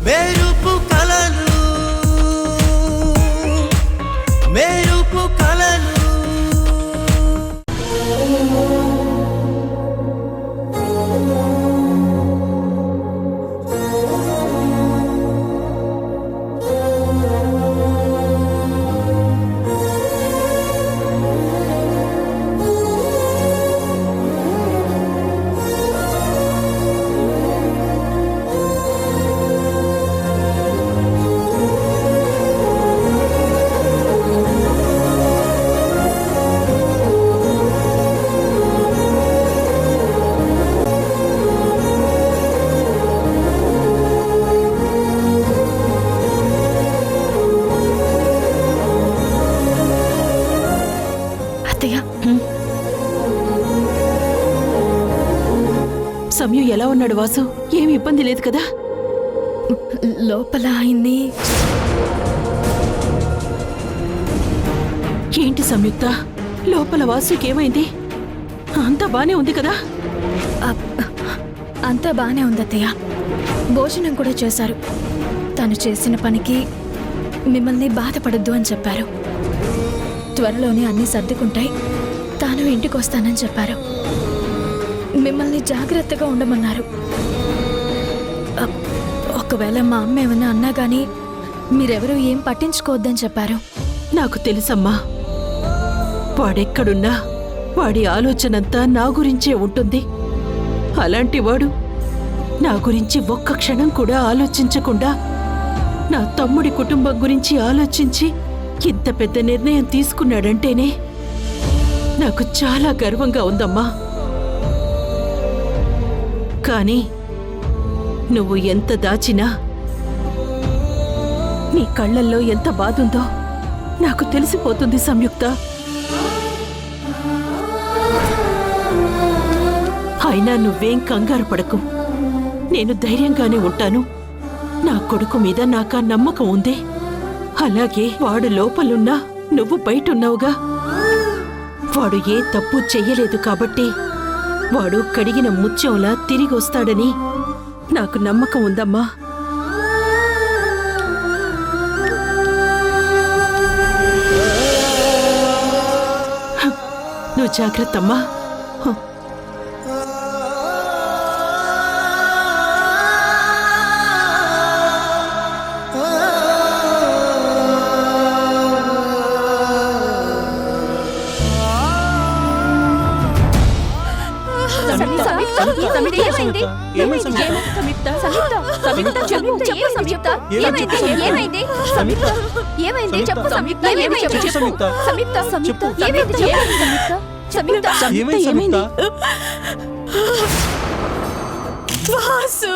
మెరుపు కలలు మెరుపు కలలు సమయం ఎలా ఉన్నాడు వాసు? ఏమి ఇబ్బంది లేదు కదా? లోపల ఆయన్ని. ఏంటి సంయుక్త, లోపల వాసుకి ఏమైంది? అంతా బానే ఉంది కదా? అంతా బానే ఉంది అత్తయ్య. భోజనం కూడా చేశారు. తను చేసిన పనికి మిమ్మల్ని బాధపడద్దు అని చెప్పారు. త్వరలోనే అన్నీ సర్దుకుంటాయి, తాను ఇంటికి వస్తానని చెప్పారు. మిమ్మల్ని జాగ్రత్తగా ఉండమన్నారు. ఒకవేళ మా అమ్మ ఏమన్నా అన్నా గానీ మీరెవరూ ఏం పట్టించుకోవద్దని చెప్పారు. నాకు తెలుసమ్మా, వాడెక్కడున్నా వాడి ఆలోచనంతా నా గురించే ఉంటుంది. అలాంటి వాడు నా గురించి ఒక్క క్షణం కూడా ఆలోచించకుండా నా తమ్ముడి కుటుంబం గురించి ఆలోచించి ఇంత పెద్ద నిర్ణయం తీసుకున్నాడంటేనే నాకు చాలా గర్వంగా ఉందమ్మా. కానీ నువ్వు ఎంత దాచినా నీ కళ్ళల్లో ఎంత బాధుందో నాకు తెలిసిపోతుంది సంయుక్త. అయినా నువ్వేం కంగారు పడకు, నేను ధైర్యంగానే ఉంటాను. నా కొడుకు మీద నాకా నమ్మకం ఉంది. అలాగే వాడు లోపలున్నా నువ్వు బయటున్నావుగా. వాడు ఏ తప్పు చెయ్యలేదు కాబట్టి వాడు కడిగిన ముత్యంలా తిరిగి వస్తాడని నాకు నమ్మకం ఉందమ్మా. నువ్వు జాగ్రత్తమ్మా. వాసు,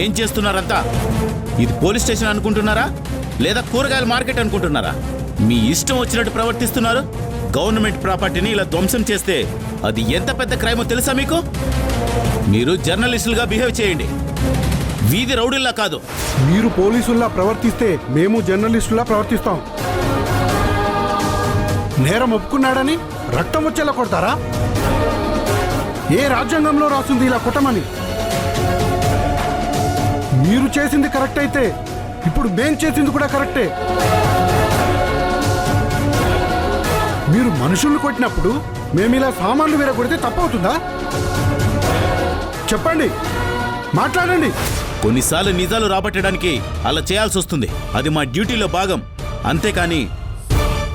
ఏం చేస్తున్నారంతా? ఇది పోలీస్ స్టేషన్ అనుకుంటున్నారా లేదా కూరగాయల మార్కెట్ అనుకుంటున్నారా? మీ ఇష్టం వచ్చినట్టు ప్రవర్తిస్తున్నారు. గవర్నమెంట్ ప్రాపర్టీని ఇలా ధ్వంసం చేస్తే అది ఎంత పెద్ద క్రైమో తెలుసా మీకు? మీరు జర్నలిస్టులుగా బిహేవ్ చేయండి, వీధి రౌడీల్లా కాదు. మీరు పోలీసుల్లా ప్రవర్తిస్తే మేము జర్నలిస్టులా ప్రవర్తిస్తాం. నేరం ఒప్పుకున్నాడని రక్తం వచ్చేలా కొడతారా? ఏ రాజ్యాంగంలో రాస్తుంది ఇలా కొట్టమని? మీరు చేసింది కరెక్ట్ అయితే ఇప్పుడు మేం చేసింది కూడా కరెక్టే. మీరు మనుషుల్ని కొట్టినప్పుడు మేము ఇలా సామాన్లు విరగొడితే తప్పవుతుందా? చెప్పండి, మాట్లాడండి. కొన్నిసార్లు నిజాలు రాబట్టడానికి అలా చేయాల్సి వస్తుంది. అది మా డ్యూటీలో భాగం. అంతేకాని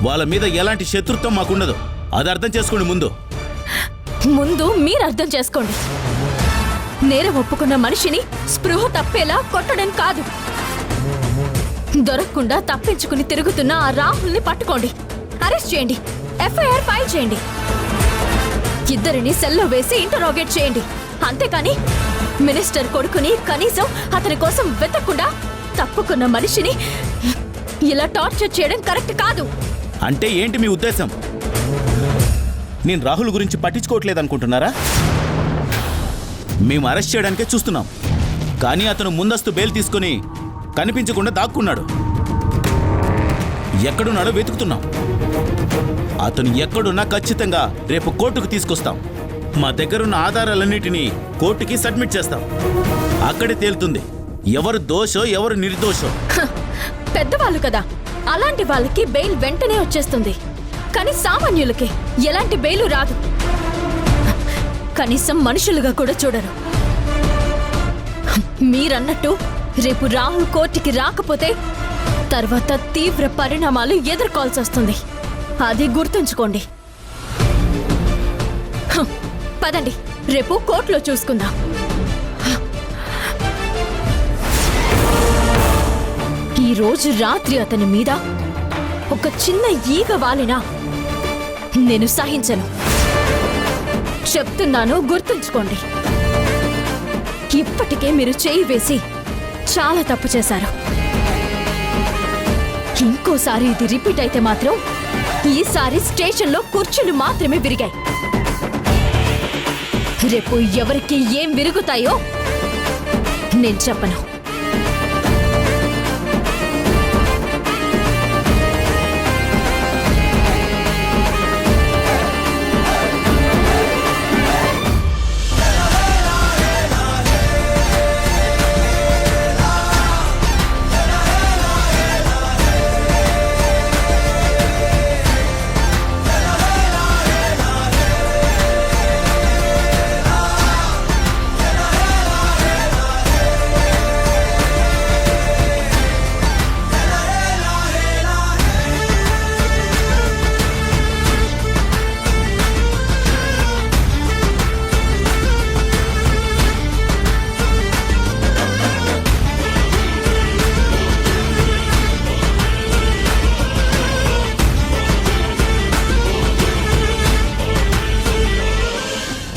వాళ్ళ మీద ఎలాంటి శత్రుత్వం మాకుండదు. అది అర్థం చేసుకోండి. ముందు మీరు అర్థం చేసుకోండి. నేరం ఒప్పుకున్న మనిషిని స్పృహ తప్పేలా కొట్టడం కాదు, దొరకకుండా తప్పించుకుని తిరుగుతున్న ఆ రాహుల్ని పట్టుకోండి, అరెస్ట్ చేయండి, ఎఫ్ఐఆర్ ఫైల్ చేయండి, ఇద్దరిని సెల్లో వేసి ఇంటరోగేట్ చేయండి. అంతేకాని మినిస్టర్ కొడుకుని కనీసం అతని కోసం వెతకుండా తప్పుకున్న మనిషిని ఇలా టార్చర్ చేయడం కరెక్ట్ కాదు. అంటే ఏంటి మీ ఉద్దేశం? నేను రాహుల్ గురించి పట్టించుకోవట్లేదు అనుకుంటున్నారా? మేము అరెస్ట్ చేయడానికే చూస్తున్నాం, కానీ అతను ముందస్తు బెయిల్ తీసుకుని కనిపించకుండా దాక్కున్నాడు. ఎక్కడున్నాడో వెతుకుతున్నాం. అతను ఎక్కడున్నా ఖచ్చితంగా రేపు కోర్టుకు తీసుకొస్తాం. మా దగ్గరున్న ఆధారాలన్నిటినీ కోర్టుకి సబ్మిట్ చేస్తాం. అక్కడే తేలుతుంది ఎవరు దోషో ఎవరు నిర్దోషో. పెద్దవాళ్ళు కదా, అలాంటి వాళ్ళకి బెయిల్ వెంటనే వచ్చేస్తుంది. కానీ సామాన్యులకి ఎలాంటి బెయిలు రాదు. కనీసం మనుషులుగా కూడా చూడరు. మీరన్నట్టు రేపు రాహుల్ కోర్టుకి రాకపోతే తర్వాత తీవ్ర పరిణామాలు ఎదుర్కోవాల్సి వస్తుంది. అది గుర్తుంచుకోండి. పదండి, రేపు కోర్టులో చూసుకుందాం. ఈ రోజు రాత్రి అతని మీద ఒక చిన్న ఈగ వాలినా నేను సహించను. చెప్తున్నాను, గుర్తుంచుకోండి. ఇప్పటికే మీరు చేయి వేసి చాలా తప్పు చేశారు. ఇంకోసారి ఇది రిపీట్ అయితే మాత్రం ఈసారి స్టేషన్లో కుర్చీలు మాత్రమే విరిగాయి. రేపు ఎవరికి ఏం విరుగుతాయో నేను చెప్పను.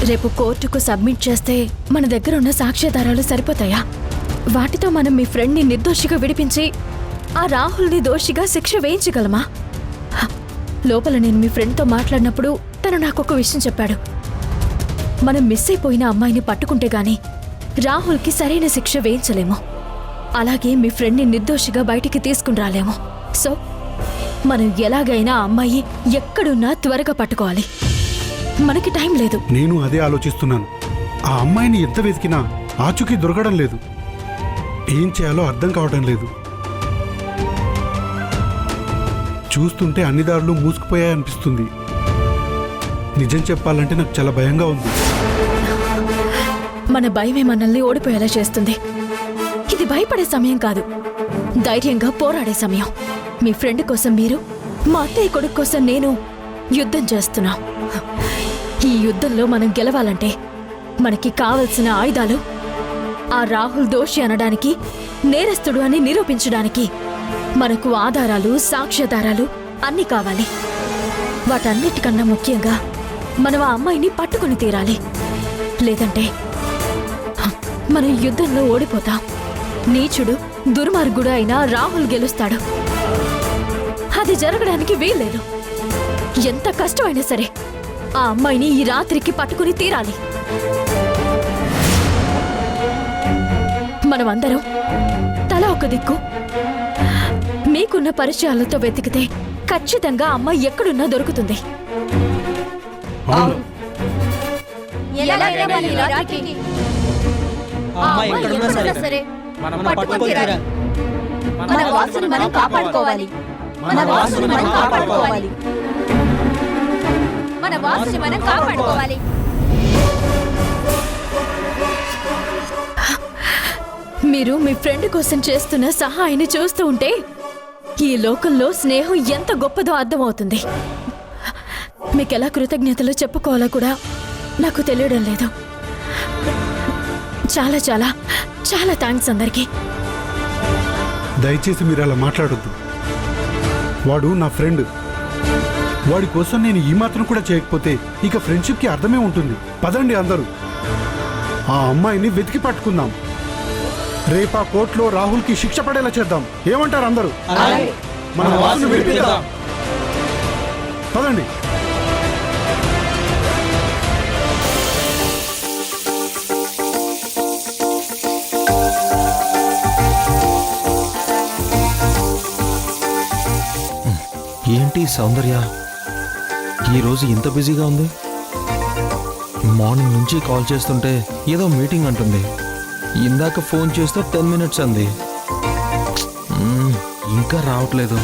రేపు కోర్టుకు సబ్మిట్ చేస్తే మన దగ్గర ఉన్న సాక్ష్యాధారాలు సరిపోతాయా? వాటితో మనం మీ ఫ్రెండ్ని నిర్దోషిగా విడిపించి ఆ రాహుల్ని దోషిగా శిక్ష వేయించగలమా? లోపల నేను మీ ఫ్రెండ్తో మాట్లాడినప్పుడు తను నాకొక విషయం చెప్పాడు. మనం మిస్ అయిపోయిన అమ్మాయిని పట్టుకుంటే గాని రాహుల్కి సరైన శిక్ష వేయించలేము. అలాగే మీ ఫ్రెండ్ని నిర్దోషిగా బయటికి తీసుకుని రాలేము. సో మనం ఎలాగైనా ఆ అమ్మాయి ఎక్కడున్నా త్వరగా పట్టుకోవాలి. మనకి టైం లేదు. నేను అదే ఆలోచిస్తున్నాను. ఆ అమ్మాయిని ఎంత వెతికినా ఆచూకీ దొరకడం లేదు. ఏం చేయాలో అర్థం కావడం లేదు. చూస్తుంటే అన్ని దారులు మూసుకుపోయాయనిపిస్తుంది. నిజం చెప్పాలంటే నాకు చాలా భయంగా ఉంది. మన భయమే మనల్ని ఓడిపోయేలా చేస్తుంది. ఇది భయపడే సమయం కాదు, ధైర్యంగా పోరాడే సమయం. మీ ఫ్రెండ్ కోసం మీరు, మా అత్తయ్య కొడుకు కోసం నేను యుద్ధం చేస్తున్నా. ఈ యుద్ధంలో మనం గెలవాలంటే మనకి కావలసిన ఆయుధాలు ఆ రాహుల్ దోషి అనడానికి, నేరస్తుడు అని నిరూపించడానికి మనకు ఆధారాలు, సాక్ష్యాధారాలు అన్నీ కావాలి. వాటన్నిటికన్నా ముఖ్యంగా మనం ఆ అమ్మాయిని పట్టుకుని తీరాలి. లేదంటే మనం యుద్ధంలో ఓడిపోతాం. నీచుడు దుర్మార్గుడు అయిన రాహుల్ గెలుస్తాడు. అది జరగడానికి వీల్లేదు. ఎంత కష్టమైనా సరే ఆ అమ్మాయిని ఈ రాత్రికి పట్టుకుని తీరాలి. మనమందరం తల ఒక దిక్కు మీకున్న పరిచయాలతో వెతికితే ఖచ్చితంగా అమ్మాయి ఎక్కడున్నా దొరుకుతుంది. అవును. అమ్మాయి ఎక్కడున్నా సరే మనం పట్టుకొని తీరాలి. మన వాసుని మనం కాపాడుకోవాలి. మన వాసుని మనం కాపాడుకోవాలి. మన వాసుని మనం కాపాడుకోవాలి. మీరు మీ ఫ్రెండ్ కోసం చేస్తున్న సహాయాన్ని చూస్తూ ఉంటే ఈ లోకంలో స్నేహం ఎంత గొప్పదో అర్థమవుతుంది. మీకెలా కృతజ్ఞతలు చెప్పుకోవాలో కూడా నాకు తెలియడం లేదు. చాలా చాలా చాలా థ్యాంక్స్ అందరికీ. దయచేసి మీరు అలా మాట్లాడొద్దు. వాడు నా ఫ్రెండ్. వాడి కోసం నేను ఈ మాత్రం కూడా చేయకపోతే ఇక ఫ్రెండ్షిప్కి అర్థమే ఉంటుంది. పదండి అందరూ ఆ అమ్మాయిని వెతికి పట్టుకుందాం. రేపా కోర్టులో రాహుల్కి శిక్ష పడేలా చేద్దాం. ఏమంటారు అందరూ? మన వాసుని విడిపిద్దాం. పదండి. ఏంటి సౌందర్య ఈరోజు ఇంత బిజీగా ఉంది? మార్నింగ్ నుంచి కాల్ చేస్తుంటే ఏదో మీటింగ్ అంటుంది. ఇందాక ఫోన్ చేస్తే 10 minutes అంది. ఇంకా రావట్లేదు.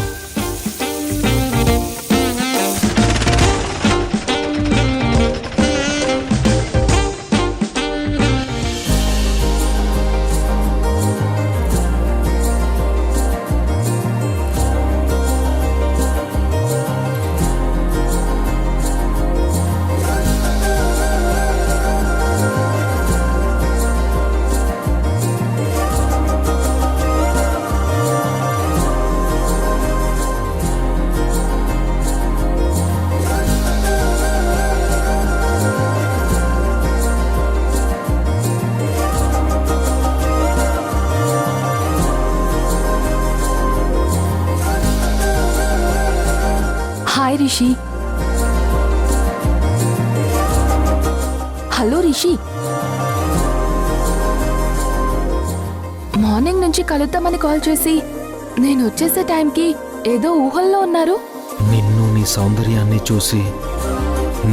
Hi Rishi. Hello Rishi, morning నుంచి కలుద్దామని కాల్ చేసి నేను వచ్చేసే టైంకి ఏదో ఊహల్లో ఉన్నారు. నిన్ను నీ సౌందర్యాన్ని చూసి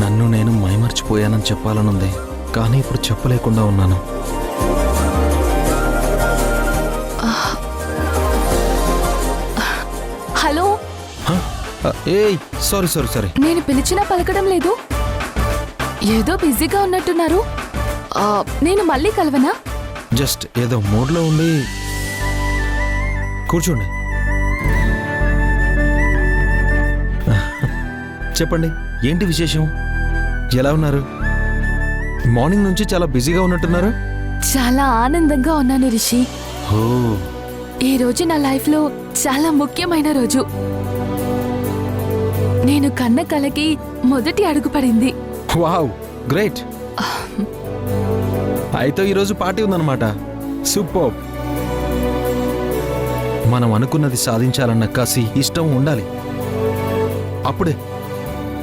నన్ను నేను మైమర్చిపోయానని చెప్పాలనుంది, కానీ ఇప్పుడు చెప్పలేకుండా ఉన్నాను. హలో, ఏయ్ సారీ నేను పిలిచినా పలకడం లేదు. ఏదో బిజీగా ఉన్నట్టున్నారు. నేను మళ్ళీ కలవనా? జస్ట్ ఏదో మూడ్లో ఉండి కూర్చోండి. చెప్పండి, ఏంటి విశేషం? ఎలా ఉన్నారు? మార్నింగ్ నుంచి చాలా బిజీగా ఉన్నట్టున్నారు. చాలా ఆనందంగా ఉన్నాను రిషి. ఓ, ఈ రోజు నా లైఫ్లో చాలా ముఖ్యమైన రోజు. నేను కన్న కలకి మొదటి అడుగు పడింది. Wow, great. అయితే ఈరోజు పార్టీ ఉందన్నమాట. సూపర్. మనం అనుకున్నది సాధించాలన్న కసి, ఇష్టం ఉండాలి. అప్పుడే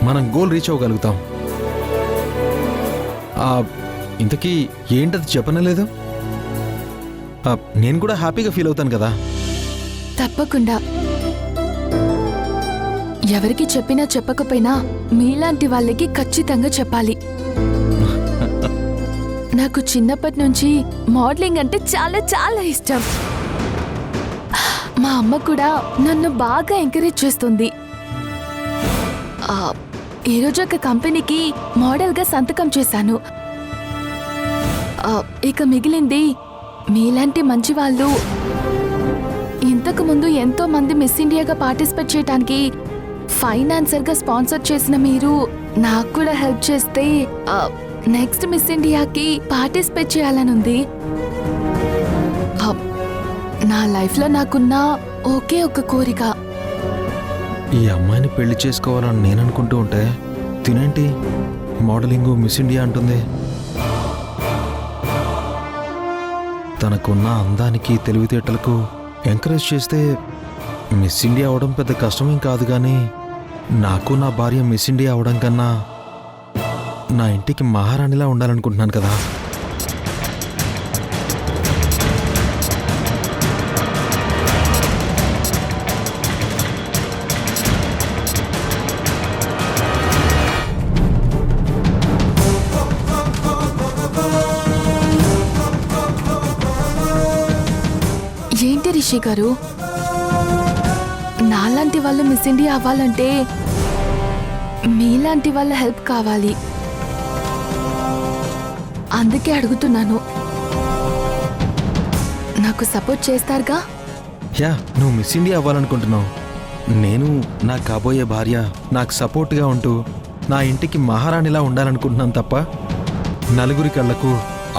మనం గోల్ రీచ్ అవ్వగలుగుతాం. ఇంతకీ ఏంటది చెప్పనలేదు? నేను కూడా హ్యాపీగా ఫీల్ అవుతాను కదా. తప్పకుండా. ఎవరికి చెప్పినా చెప్పకపోయినా మీలాంటి వాళ్ళకి ఖచ్చితంగా చెప్పాలి. నాకు చిన్నప్పటి నుంచి మోడలింగ్ అంటే చాలా చాలా ఇష్టం. మా అమ్మ కూడా నన్ను బాగా ఎంకరేజ్ చేస్తుంది. ఈరోజు ఒక కంపెనీకి మోడల్గా సంతకం చేశాను. ఇక మిగిలింది మీలాంటి మంచి వాళ్ళు ఇంతకు ముందు ఎంతో మంది మిస్ ఇండియాగా పార్టిసిపేట్ చేయడానికి ఫైనాన్సర్గా స్పాన్సర్ చేసిన మీరు నాకు కూడా హెల్ప్ చేస్తే నెక్స్ట్ మిస్ ఇండియాకి పార్టిసిపేట్ చేయాలనుంది. నా లైఫ్లో నాకున్న ఒకే ఒక కోరిక. ఈ అమ్మాయిని పెళ్లి చేసుకోవాలని నేను అనుకుంటూ ఉంటే తినేంటి మోడలింగ్ మిస్ ఇండియా అంటుంది. తనకున్న అందానికి తెలివితేటలకు ఎంకరేజ్ చేస్తే మిస్ ఇండియా అవడం పెద్ద కష్టమేం కాదు, కానీ నాకు నా భార్య మిస్ ఇండియా అవడం కన్నా నా ఇంటికి మహారాణిలా ఉండాలనుకుంటున్నాను కదా. ఏంటి రిషి గారు, నాలాంటి వాళ్ళు మిస్ ఇండియా అవ్వాలంటే మీలాంటి వాళ్ళ హెల్ప్ కావాలి. అందుకే అడుగుతున్నాను, నాకు సపోర్ట్ చేస్తారుగా? యా, నువ్వు మిస్ ఇండియా అవ్వాలనుకుంటున్నావు. నేను నా కాబోయే భార్య నాకు సపోర్ట్గా ఉంటూ నా ఇంటికి మహారాణిలా ఉండాలనుకుంటున్నాను తప్ప నలుగురి కళ్ళకు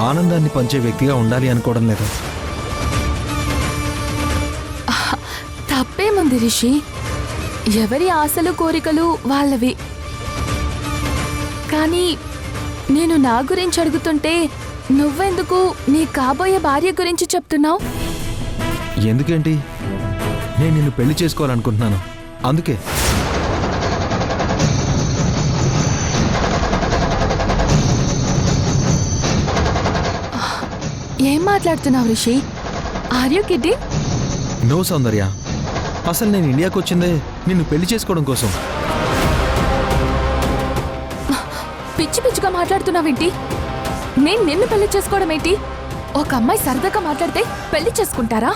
ఆనందాన్ని పంచే వ్యక్తిగా ఉండాలి అనుకోవడం లేదు. తప్పేముంది రిషి, ఎవరి ఆశలు కోరికలు వాళ్ళవి. కానీ నేను నా గురించి అడుగుతుంటే నువ్వెందుకు నీ కాబోయే భార్య గురించి చెప్తున్నావు? ఎందుకేంటి, నేను నిన్ను పెళ్లి చేసుకోవాలనుకుంటున్నాను, అందుకే. ఏం మాట్లాడుతున్నావు Rishi? Are you kidding? No Soundarya, అసలు నేను ఇండియాకి వచ్చిందే నిన్ను పెళ్లి చేసుకోవడం కోసం. పిచ్చి పిచ్చిగా మాట్లాడుతున్నావేంటి? నేను నిన్ను పెళ్లి చేసుకోవడం ఏంటి? ఒక అమ్మాయి సరదాగా మాట్లాడితే పెళ్లి చేసుకుంటారా?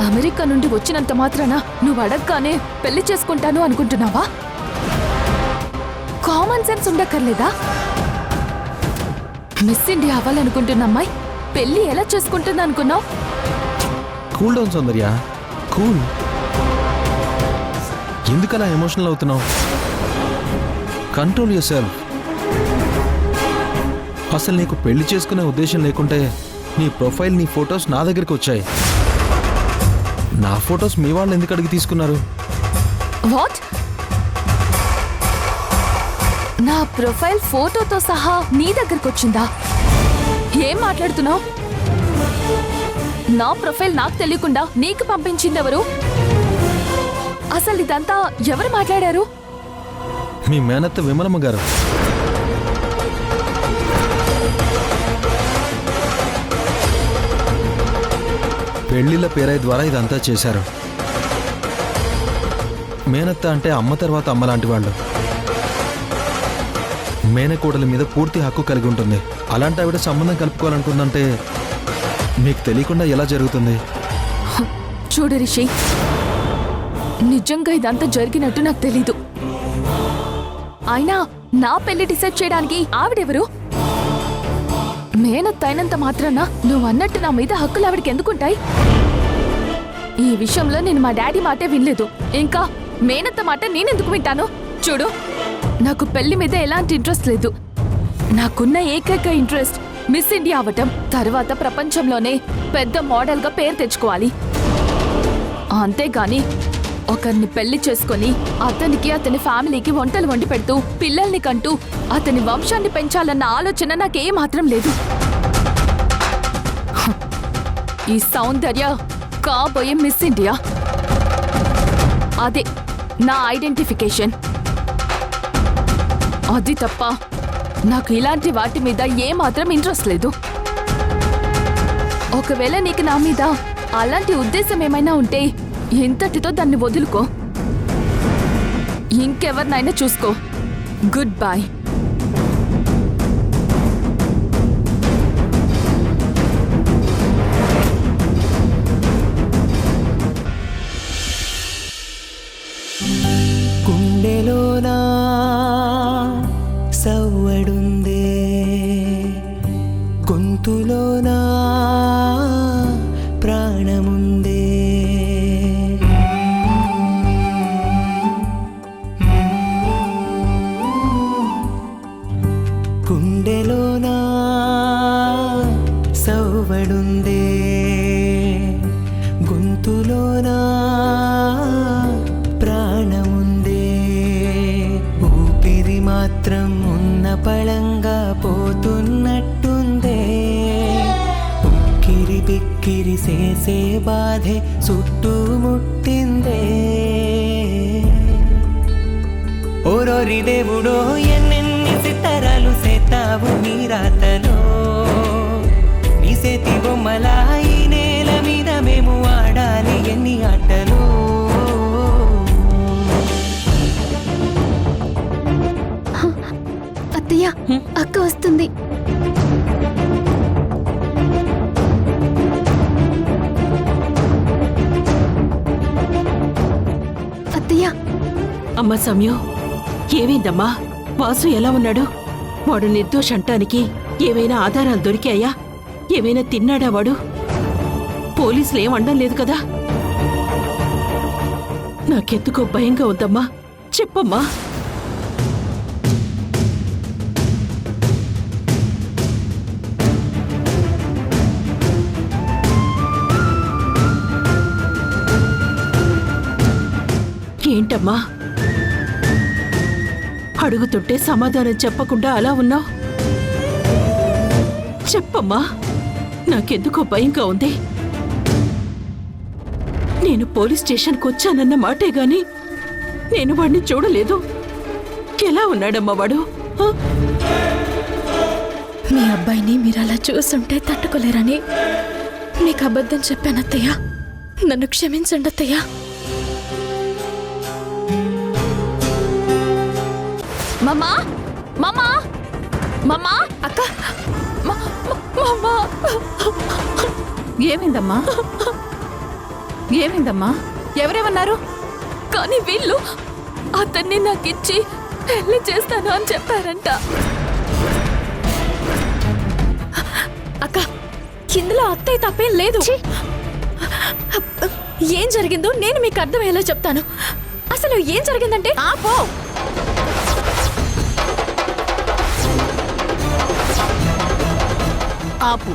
అమెరికా నుండి వచ్చినంత మాత్రాన నువ్వు అడగగానే పెళ్లి చేసుకుంటాను అనుకుంటున్నావా? కామన్ సెన్స్ ఉండక్కర్లేదా? మిస్ ఇండియా అవ్వాలనుకుంటున్న అమ్మాయి పెళ్లి ఎలా చేసుకుంటుంది అనుకున్నావు? Cool down Soundarya, cool. ఎందుకలా ఎమోషనల్ అవుతున్నావు? Control your self. అసలు నీకు పెళ్లి చేసుకునే ఉద్దేశం లేకుంటే నీ ప్రొఫైల్, నీ ఫొటోస్ నా దగ్గరికి వచ్చాయి. నా ఫొటోస్ మీ వాళ్ళు ఎందుకు అడిగి తీసుకున్నారు? వాట్? నా ప్రొఫైల్ ఫోటోతో సహా నీ దగ్గరకు వచ్చిందా? ఏం మాట్లాడుతున్నావు? నా ప్రొఫైల్ నాకు తెలియకుండా నీకు పంపించిందెవరు? అసలు ఇదంతా ఎవరు మాట్లాడారు? మీ మేనత్త విమలమ్మ గారు. పెళ్లిళ్ళ పేరాయి ద్వారా ఇదంతా చేశారు. మేనత్త అంటే అమ్మ తర్వాత అమ్మ లాంటి వాళ్ళు. మేనకోడల మీద పూర్తి హక్కు కలిగి ఉంటుంది. అలాంటి ఆవిడ సంబంధం కలుపుకోవాలనుకుందంటే మీకు తెలియకుండా ఎలా జరుగుతుంది? చూడు రిషి, నిజంగా ఇదంతా జరిగినట్టు నాకు తెలీదు. అయినా నా పెళ్లి డిసైడ్ చేయడానికి ఆవిడెవరు? మేనత్త అయినంత మాత్రాన నువ్వు అన్నట్టు నా మీద హక్కులు ఆవిడకి ఎందుకుంటాయి? ఈ విషయంలో నేను మా డాడీ మాటే వినలేదు, ఇంకా మేనత్త మాట నేనెందుకు వింటాను? చూడు, నాకు పెళ్లి మీద ఎలాంటి ఇంట్రెస్ట్ లేదు. నాకున్న ఏకైక ఇంట్రెస్ట్ మిస్ ఇండియా అవ్వటం, తర్వాత ప్రపంచంలోనే పెద్ద మోడల్గా పేరు తెచ్చుకోవాలి. అంతేగాని ఒకరిని పెళ్లి చేసుకొని అతనికి, అతని ఫ్యామిలీకి వంటలు వండి పెడుతూ పిల్లల్ని కంటూ అతని వంశాన్ని పెంచాలన్న ఆలోచన నాకేమాత్రం లేదు. ఈ సౌందర్య కాబోయే మిస్ ఇండియా, అదే నా ఐడెంటిఫికేషన్. అది తప్ప నాకు ఇలాంటి వాటి మీద ఏమాత్రం ఇంట్రెస్ట్ లేదు. ఒకవేళ నీకు నా మీద అలాంటి ఉద్దేశం ఏమైనా ఉంటే ఇంతటితో దాన్ని వదులుకో. ఇంకెవరినైనా చూసుకో. Good bye. గుండెలోనా సవ్వడుందే, గొంతులోనా ప్రాణముందే. గుండెలోనా సవ్వడుందే, గొంతులోనా ప్రాణముందే. ఊపిరి మాత్రం ఉన్న పళంగా పోతున్నట్టుందే. బిక్కిరి చేసే బాధే చుట్టుముట్టిందే ఓరోరి దేవుడో ఎన్నెన్ని సితరాలు సేతావు నీ రాతలో నీ సేతి బొమ్మలా ఈ నేల మీద మేము ఆడాలి ఎన్ని ఆటలు అత్తయ్య అక్క వస్తుంది. అత్తయ్య అమ్మా సమయం ఏమైందమ్మా? వాసు ఎలా ఉన్నాడు? వాడు నిర్దోష్ అంటానికి ఏవైనా ఆధారాలు దొరికాయా? ఏమైనా తిన్నాడా వాడు? పోలీసులు ఏం అనడం లేదు కదా? నాకెందుకో భయంగా ఉందమ్మా, చెప్పమ్మా. ఏంటమ్మా అడుగుతుంటే సమాధానం చెప్పకుండా అలా ఉన్నావు? చెప్పమ్మా, నాకెందుకో భయంగా ఉంది. నేను పోలీస్ స్టేషన్కి వచ్చానన్న మాటే గాని నేను వాడిని చూడలేదు. ఎలా ఉన్నాడమ్మా వాడు? ఆ? మీ అబ్బాయిని మీరు అలా చూస్తుంటే తట్టుకోలేరని మీకు అబద్ధం చెప్పానత్తయ్య. నన్ను క్షమించండి అత్తయ్య. మమ్మా మమ్మా మమ్మా అక్క మమ్మా ఏమైందమ్మా? ఏమైందమ్మా? ఎవరేమన్నారు? కానీ వీళ్ళు అతన్ని నాకిచ్చి పెళ్లి చేస్తాను అని చెప్పారంట. అక్క ఇందులో అత్తయ్య తప్పేం లేదు. ఏం జరిగిందో నేను మీకు అర్థమయ్యేలా చెప్తాను. అసలు ఏం జరిగిందంటే ఆపో. ఆపు.